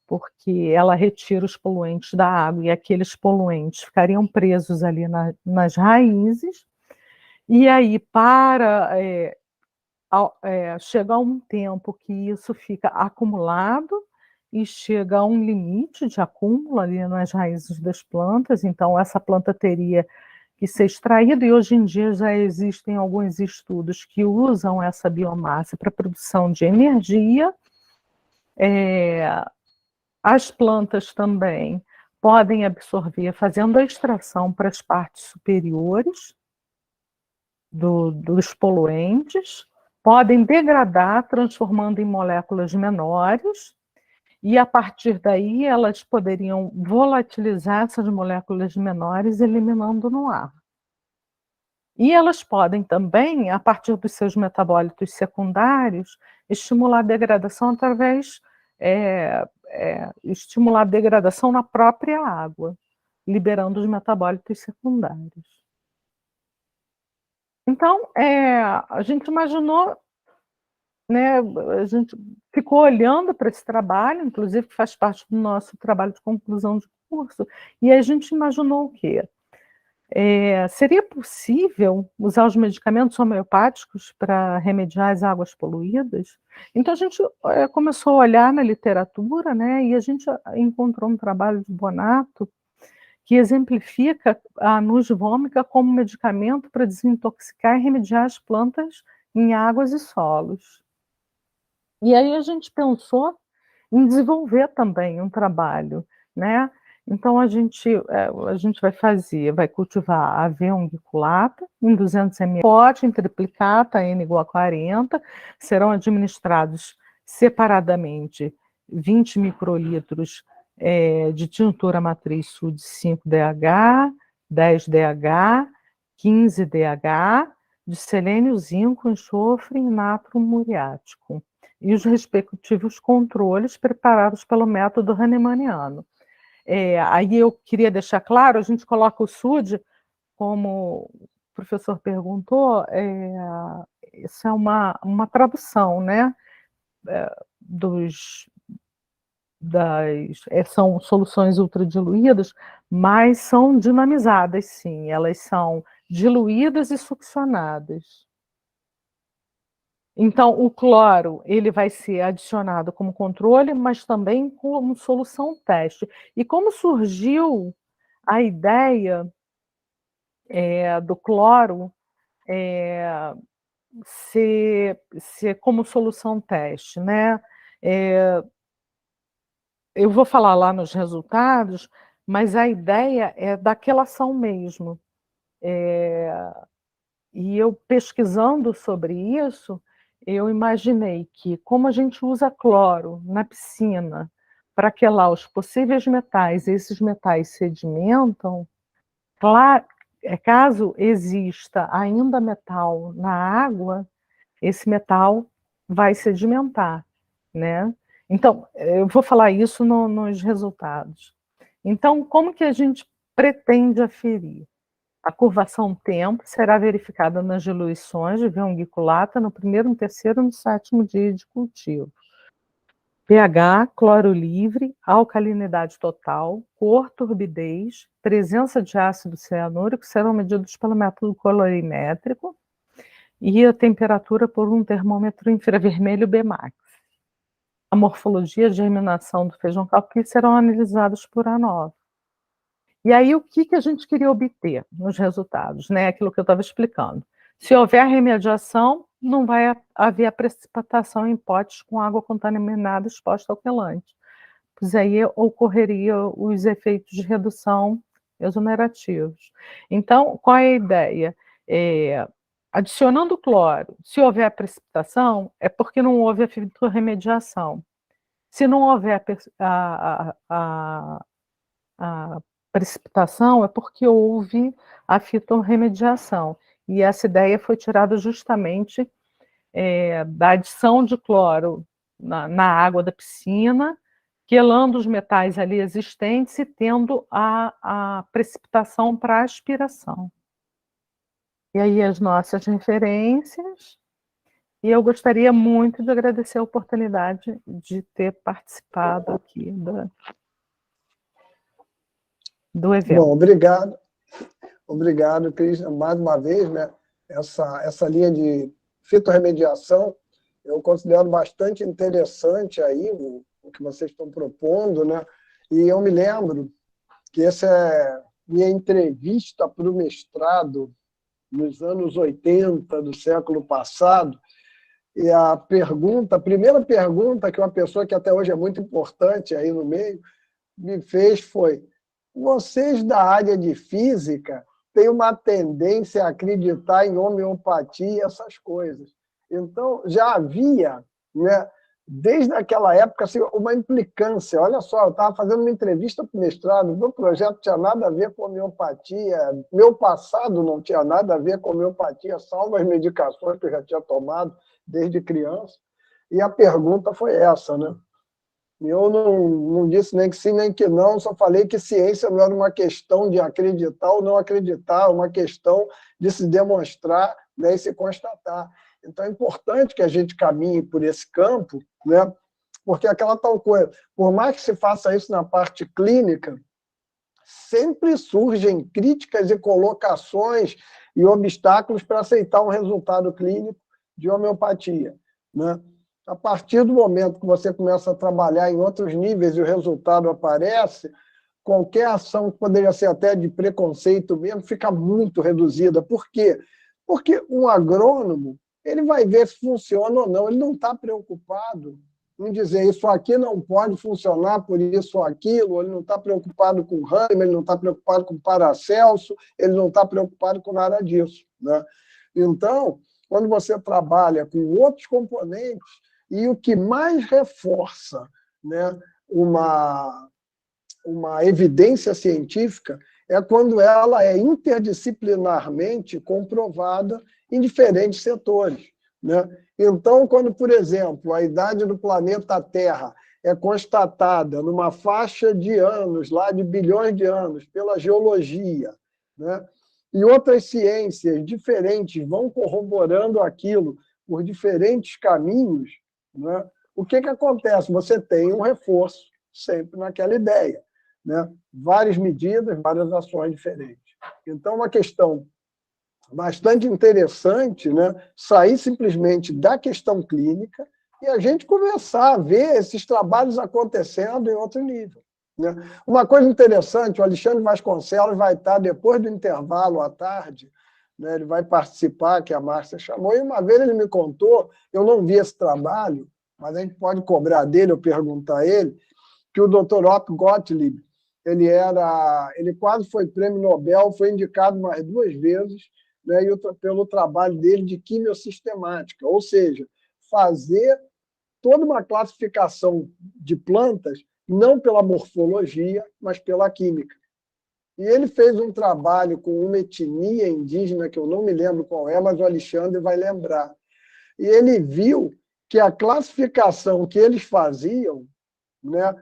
Porque ela retira os poluentes da água e aqueles poluentes ficariam presos ali nas raízes. E aí, para chegar um tempo que isso fica acumulado e chega a um limite de acúmulo ali nas raízes das plantas, então essa planta teria que ser extraída, e hoje em dia já existem alguns estudos que usam essa biomassa para produção de energia, As plantas também podem absorver, fazendo a extração para as partes superiores dos poluentes, podem degradar, transformando em moléculas menores, e a partir daí elas poderiam volatilizar essas moléculas menores, eliminando no ar. E elas podem também, a partir dos seus metabólitos secundários, estimular a degradação através, estimular a degradação na própria água, liberando os metabólitos secundários. Então, a gente imaginou, né, a gente ficou olhando para esse trabalho, inclusive que faz parte do nosso trabalho de conclusão de curso, e a gente imaginou o quê? Seria possível usar os medicamentos homeopáticos para remediar as águas poluídas? Então, a gente começou a olhar na literatura, né, e a gente encontrou um trabalho de Bonato que exemplifica a Nus vomica como medicamento para desintoxicar e remediar as plantas em águas e solos. E aí a gente pensou em desenvolver também um trabalho, né? Então, a gente vai cultivar a V. unguiculata em 200 ml, pote em triplicata, N igual a 40, serão administrados separadamente 20 microlitros de tintura matriz SUD 5-DH, 10-DH, 15-DH, de selênio, zinco, enxofre e natro muriático, e os respectivos controles preparados pelo método hahnemanniano. Aí eu queria deixar claro, a gente coloca o SUD, como o professor perguntou, isso é uma tradução, né, são soluções ultradiluídas, mas são dinamizadas, sim, elas são diluídas e succionadas. Então, o cloro ele vai ser adicionado como controle, mas também como solução teste. E como surgiu a ideia do cloro ser como solução teste, né? Eu vou falar lá nos resultados, mas a ideia é da quelação mesmo. E eu pesquisando sobre isso, eu imaginei que, como a gente usa cloro na piscina para quelar os possíveis metais, e esses metais sedimentam, caso exista ainda metal na água, esse metal vai sedimentar, né? Então, eu vou falar isso nos resultados. Então, como que a gente pretende aferir? A curvação tempo será verificada nas diluições de V. unguiculata no primeiro, no terceiro e no sétimo dia de cultivo. pH, cloro livre, alcalinidade total, cor, turbidez, presença de ácido cianúrico serão medidos pelo método colorimétrico e a temperatura por um termômetro infravermelho Bmax. A morfologia e a germinação do feijão calqui serão analisados por ANOVA. E aí, o que a gente queria obter nos resultados, né? Aquilo que eu estava explicando. Se houver remediação, não vai haver precipitação em potes com água contaminada exposta ao quelante, pois aí ocorreria os efeitos de redução exonerativos. Então, qual é a ideia? Adicionando cloro, se houver precipitação, é porque não houve a fitorremediação. Se não houver a precipitação, é porque houve a fitorremediação. E essa ideia foi tirada justamente da adição de cloro na água da piscina, quelando os metais ali existentes e tendo a precipitação para aspiração. E aí as nossas referências. E eu gostaria muito de agradecer a oportunidade de ter participado aqui do evento. Bom, obrigado. Obrigado, Cris, mais uma vez, né? Essa linha de fitorremediação, eu considero bastante interessante aí o que vocês estão propondo, né? E eu me lembro que essa é minha entrevista para o mestrado nos anos 80 do século passado, E a primeira pergunta que uma pessoa que até hoje é muito importante aí no meio me fez foi: vocês da área de física têm uma tendência a acreditar em homeopatia e essas coisas. Então, já havia, né, desde aquela época, assim, uma implicância. Olha só, eu estava fazendo uma entrevista para o mestrado, meu projeto não tinha nada a ver com homeopatia, meu passado não tinha nada a ver com homeopatia, salvo as medicações que eu já tinha tomado desde criança. E a pergunta foi essa, né? Eu não disse nem que sim, nem que não, só falei que ciência não era uma questão de acreditar ou não acreditar, uma questão de se demonstrar, né, e se constatar. Então, é importante que a gente caminhe por esse campo, né, porque aquela tal coisa, por mais que se faça isso na parte clínica, sempre surgem críticas e colocações e obstáculos para aceitar um resultado clínico de homeopatia, né? A partir do momento que você começa a trabalhar em outros níveis e o resultado aparece, qualquer ação que poderia ser até de preconceito mesmo fica muito reduzida. Por quê? Porque um agrônomo ele vai ver se funciona ou não, ele não está preocupado em dizer isso aqui não pode funcionar por isso ou aquilo, ele não está preocupado com Hahnemann, ele não está preocupado com Paracelso, ele não está preocupado com nada disso, né? Então, quando você trabalha com outros componentes, e o que mais reforça, né, uma evidência científica é quando ela é interdisciplinarmente comprovada em diferentes setores, né? Então, quando, por exemplo, a idade do planeta Terra é constatada numa faixa de anos, lá de bilhões de anos, pela geologia, né, e outras ciências diferentes vão corroborando aquilo por diferentes caminhos, né, o que acontece? Você tem um reforço sempre naquela ideia, né? Várias medidas, várias ações diferentes. Então, uma questão bastante interessante, né, sair simplesmente da questão clínica e a gente começar a ver esses trabalhos acontecendo em outro nível, né? Uma coisa interessante, o Alexandre Vasconcelos vai estar, depois do intervalo à tarde, né, ele vai participar, que a Márcia chamou, e uma vez ele me contou, eu não vi esse trabalho, mas a gente pode cobrar dele ou perguntar a ele, que o Dr. Otto Gottlieb, ele quase foi prêmio Nobel, foi indicado mais 2 vezes, né, pelo trabalho dele de quimiosistemática, ou seja, fazer toda uma classificação de plantas, não pela morfologia, mas pela química. E ele fez um trabalho com uma etnia indígena, que eu não me lembro qual é, mas o Alexandre vai lembrar. E ele viu que a classificação que eles faziam, né,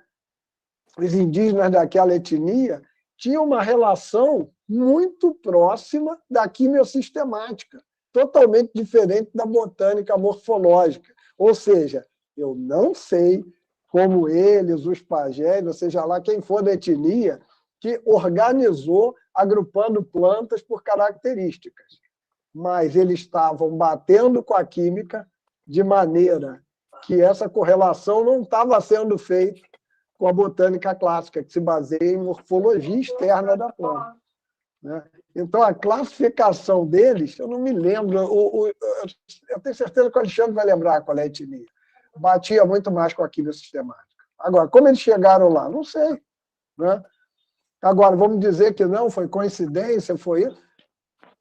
os indígenas daquela etnia, tinha uma relação muito próxima da quimiosistemática, totalmente diferente da botânica morfológica. Ou seja, eu não sei como eles, os pajés, ou seja lá quem for da etnia, que organizou agrupando plantas por características. Mas eles estavam batendo com a química de maneira que essa correlação não estava sendo feita com a botânica clássica, que se baseia em morfologia externa da planta, né? Então, a classificação deles, eu não me lembro, eu tenho certeza que o Alexandre vai lembrar qual é a etnia. Batia muito mais com a quimiosistemática. Agora, como eles chegaram lá? Não sei, né? Agora, vamos dizer que não, foi coincidência, foi isso?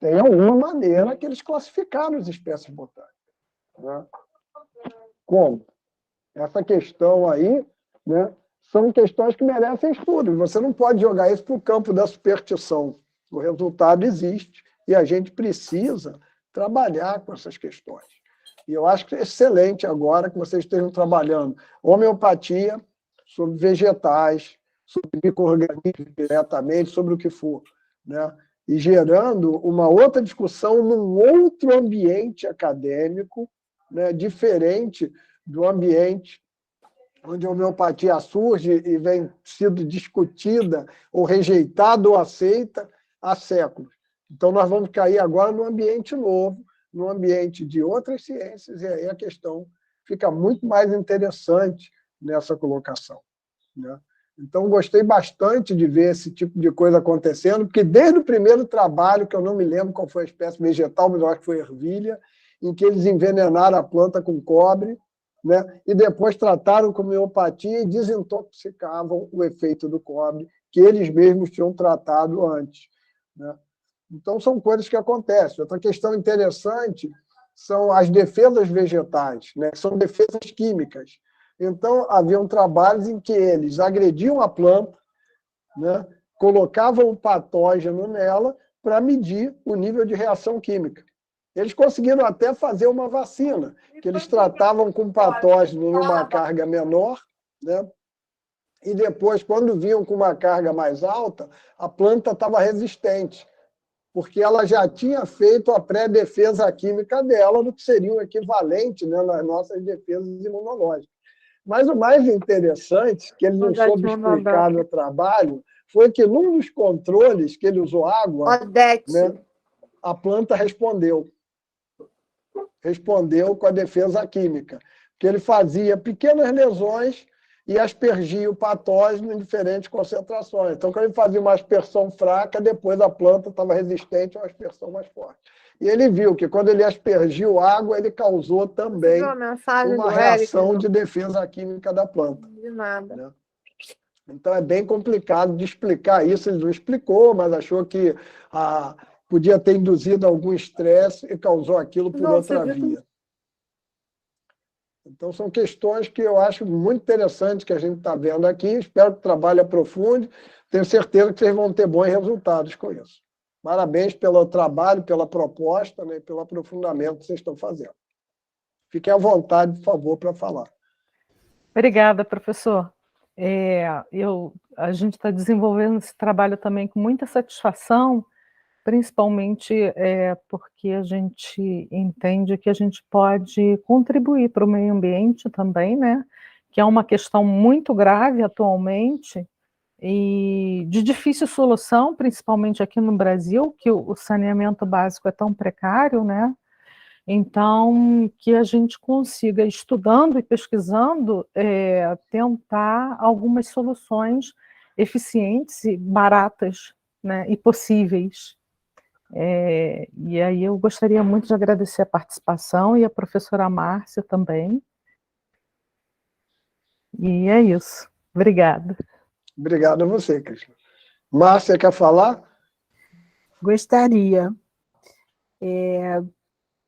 Tem alguma maneira que eles classificaram as espécies botânicas, né? Como? Essa questão aí, né, são questões que merecem estudo. Você não pode jogar isso para o campo da superstição. O resultado existe e a gente precisa trabalhar com essas questões. E eu acho que é excelente agora que vocês estejam trabalhando homeopatia sobre vegetais, sobre micro-organismos diretamente, sobre o que for, né? E gerando uma outra discussão num outro ambiente acadêmico, né, diferente do ambiente onde a homeopatia surge e vem sendo discutida, ou rejeitada, ou aceita há séculos. Então, nós vamos cair agora num ambiente novo, num ambiente de outras ciências, e aí a questão fica muito mais interessante nessa colocação, né? Então, gostei bastante de ver esse tipo de coisa acontecendo, porque desde o primeiro trabalho, que eu não me lembro qual foi a espécie vegetal, mas eu acho que foi ervilha, em que eles envenenaram a planta com cobre, né? E depois trataram com homeopatia e desintoxicavam o efeito do cobre, que eles mesmos tinham tratado antes, né? Então, são coisas que acontecem. Outra questão interessante são as defesas vegetais, né? Que são defesas químicas. Então, haviam trabalhos em que eles agrediam a planta, né? Colocavam um patógeno nela para medir o nível de reação química. Eles conseguiram até fazer uma vacina, que eles tratavam com patógeno numa carga menor, né? E depois, quando vinham com uma carga mais alta, a planta estava resistente, porque ela já tinha feito a pré-defesa química dela, do que seria o equivalente, né, nas nossas defesas imunológicas. Mas o mais interessante, que ele não soube explicar no trabalho, foi que num dos controles que ele usou água, né, a planta respondeu com a defesa química, que ele fazia pequenas lesões e aspergia o patógeno em diferentes concentrações. Então, quando ele fazia uma aspersão fraca, depois a planta estava resistente a uma aspersão mais forte. E ele viu que, quando ele aspergiu água, ele causou também uma reação de defesa química da planta. De nada. Né? Então, é bem complicado de explicar isso. Ele não explicou, mas achou que podia ter induzido algum estresse e causou aquilo por outra via. Então, são questões que eu acho muito interessantes que a gente está vendo aqui. Espero que o trabalho aprofunde. Tenho certeza que vocês vão ter bons resultados com isso. Parabéns pelo trabalho, pela proposta, né, e pelo aprofundamento que vocês estão fazendo. Fiquem à vontade, por favor, para falar. Obrigada, professor. A gente está desenvolvendo esse trabalho também com muita satisfação, principalmente porque a gente entende que a gente pode contribuir para o meio ambiente também, né? Que é uma questão muito grave atualmente e de difícil solução, principalmente aqui no Brasil, que o saneamento básico é tão precário, né? Então, que a gente consiga, estudando e pesquisando, tentar algumas soluções eficientes e baratas, né, e possíveis. E aí eu gostaria muito de agradecer a participação e a professora Márcia também. E é isso. Obrigada. Obrigado a você, Cristina. Márcia, quer falar? Gostaria.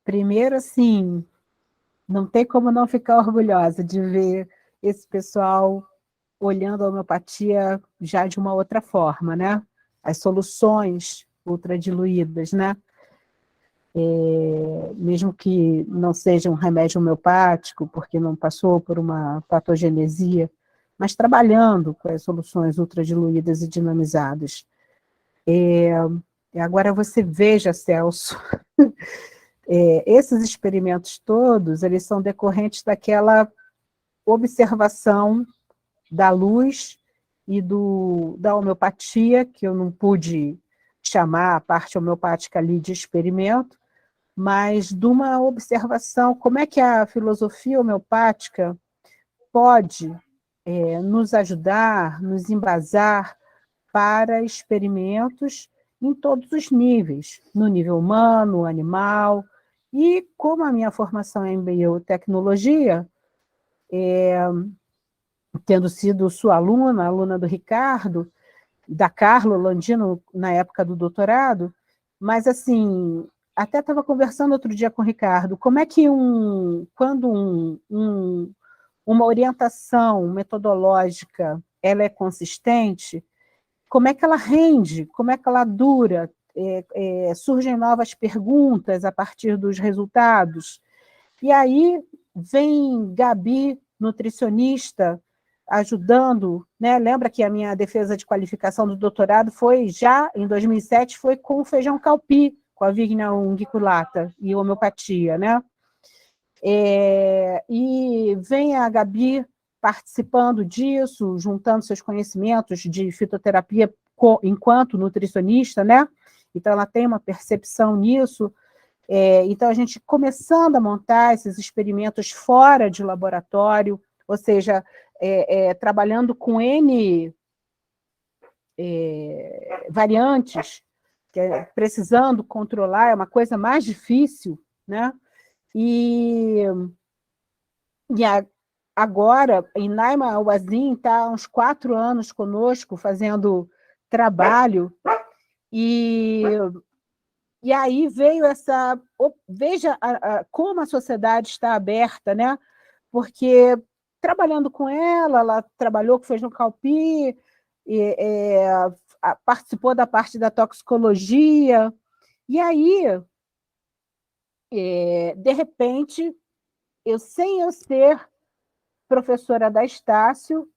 Primeiro, assim, não tem como não ficar orgulhosa de ver esse pessoal olhando a homeopatia já de uma outra forma, né? As soluções ultradiluídas, né? Mesmo que não seja um remédio homeopático, porque não passou por uma patogenesia, mas trabalhando com as soluções ultradiluídas e dinamizadas. Agora você veja, Celso, esses experimentos todos, eles são decorrentes daquela observação da luz e da homeopatia, que eu não pude chamar a parte homeopática ali de experimento, mas de uma observação, como é que a filosofia homeopática pode nos ajudar, nos embasar para experimentos em todos os níveis, no nível humano, animal, e como a minha formação é em biotecnologia, tendo sido sua aluna do Ricardo, da Carla Landino, na época do doutorado, mas, assim, até estava conversando outro dia com o Ricardo, como é que quando uma orientação metodológica ela é consistente, como é que ela rende, como é que ela dura, surgem novas perguntas a partir dos resultados. E aí vem Gabi, nutricionista, ajudando, né? Lembra que a minha defesa de qualificação do doutorado foi já, em 2007, foi com o feijão calpi, com a Vigna unguiculata e homeopatia, né? E vem a Gabi participando disso, juntando seus conhecimentos de fitoterapia enquanto nutricionista, né? Então, ela tem uma percepção nisso. Então, a gente começando a montar esses experimentos fora de laboratório, ou seja, trabalhando com N variantes, precisando controlar, é uma coisa mais difícil, né? E agora, em Naima Al-Wazin está há uns 4 anos conosco, fazendo trabalho, e aí veio essa... Veja como a sociedade está aberta, né? Porque trabalhando com ela trabalhou com feijão calpi, participou da parte da toxicologia, e aí, de repente, sem eu ser professora da Estácio,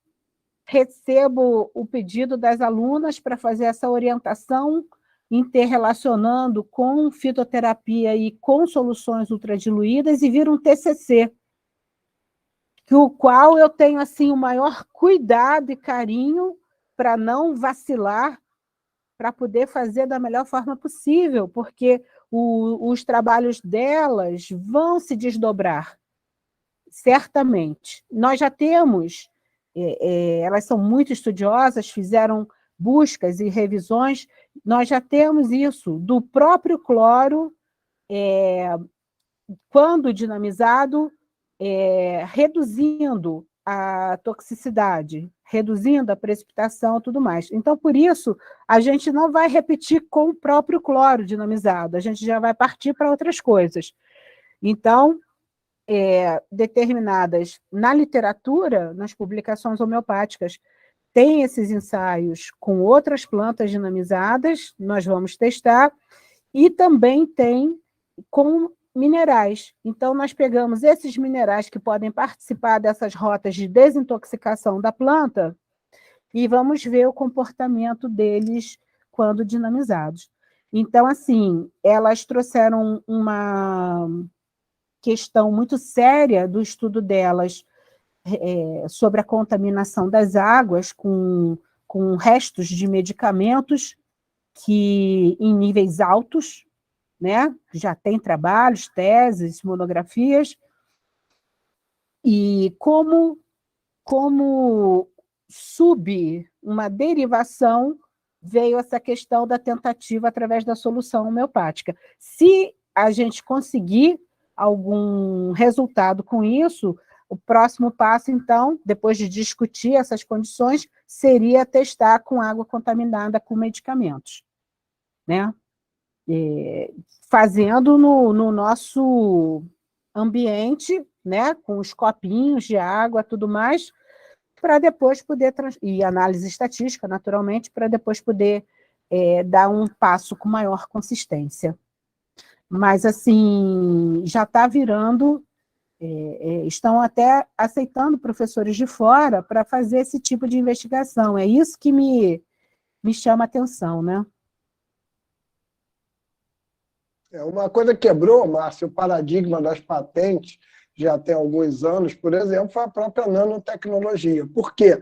recebo o pedido das alunas para fazer essa orientação, interrelacionando com fitoterapia e com soluções ultradiluídas, e vira um TCC, o qual eu tenho assim, o maior cuidado e carinho para não vacilar, para poder fazer da melhor forma possível, porque os trabalhos delas vão se desdobrar, certamente. Nós já temos, elas são muito estudiosas, fizeram buscas e revisões, nós já temos isso do próprio cloro, quando dinamizado, reduzindo a toxicidade, reduzindo a precipitação e tudo mais. Então, por isso, a gente não vai repetir com o próprio cloro dinamizado, a gente já vai partir para outras coisas. Então, determinadas na literatura, nas publicações homeopáticas, tem esses ensaios com outras plantas dinamizadas, nós vamos testar, e também tem com minerais. Então, nós pegamos esses minerais que podem participar dessas rotas de desintoxicação da planta e vamos ver o comportamento deles quando dinamizados. Então, assim, elas trouxeram uma questão muito séria do estudo delas sobre a contaminação das águas com restos de medicamentos que em níveis altos, né? Já tem trabalhos, teses, monografias, e como uma derivação veio essa questão da tentativa através da solução homeopática. Se a gente conseguir algum resultado com isso, o próximo passo, então, depois de discutir essas condições, seria testar com água contaminada com medicamentos, né? Fazendo no nosso ambiente, né, com os copinhos de água, tudo mais, para depois poder, e análise estatística, naturalmente, para depois poder dar um passo com maior consistência. Mas, assim, já está virando, estão até aceitando professores de fora para fazer esse tipo de investigação. É isso que me chama a atenção, né? Uma coisa que quebrou, Márcio, o paradigma das patentes, já tem alguns anos, por exemplo, foi a própria nanotecnologia. Por quê?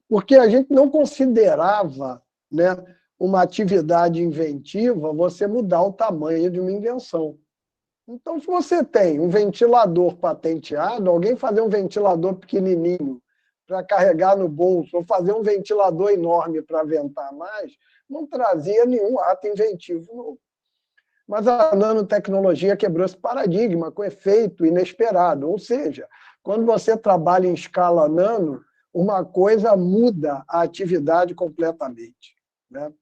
Porque a gente não considerava, né, uma atividade inventiva você mudar o tamanho de uma invenção. Então, se você tem um ventilador patenteado, alguém fazer um ventilador pequenininho para carregar no bolso, ou fazer um ventilador enorme para ventar mais, não trazia nenhum ato inventivo novo. Mas a nanotecnologia quebrou esse paradigma com efeito inesperado. Ou seja, quando você trabalha em escala nano, uma coisa muda a atividade completamente, né?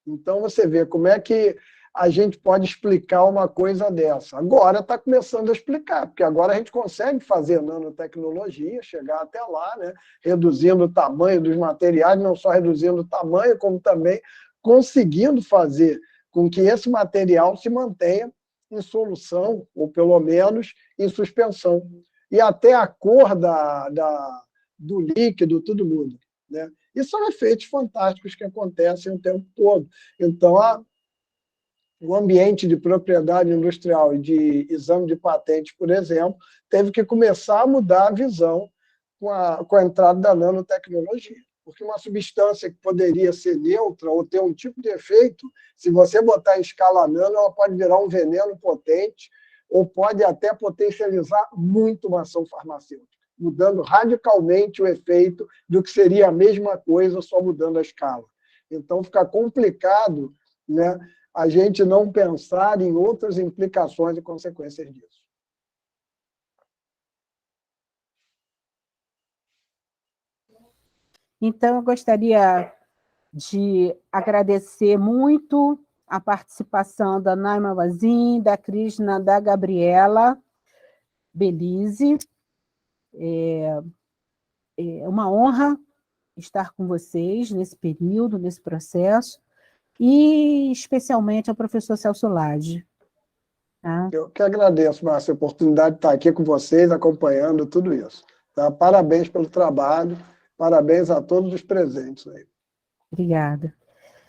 Então, você vê como é que a gente pode explicar uma coisa dessa. Agora está começando a explicar, porque agora a gente consegue fazer nanotecnologia, chegar até lá, né? Reduzindo o tamanho dos materiais, não só reduzindo o tamanho, como também conseguindo fazer com que esse material se mantenha em solução, ou pelo menos em suspensão. E até a cor do líquido, tudo muda, né? E são efeitos fantásticos que acontecem o tempo todo. Então, o ambiente de propriedade industrial e de exame de patentes, por exemplo, teve que começar a mudar a visão com a entrada da nanotecnologia. Porque uma substância que poderia ser neutra ou ter um tipo de efeito, se você botar em escala nano, ela pode virar um veneno potente ou pode até potencializar muito uma ação farmacêutica, mudando radicalmente o efeito do que seria a mesma coisa, só mudando a escala. Então, fica complicado, né, a gente não pensar em outras implicações e consequências disso. Então, eu gostaria de agradecer muito a participação da Naima Wazin, da Krishna, da Gabriela Belize. É uma honra estar com vocês nesse período, nesse processo, e especialmente ao professor Celso Lage. Tá? Eu que agradeço, Márcia, a oportunidade de estar aqui com vocês, acompanhando tudo isso. Tá? Parabéns pelo trabalho, parabéns a todos os presentes aí. Obrigada.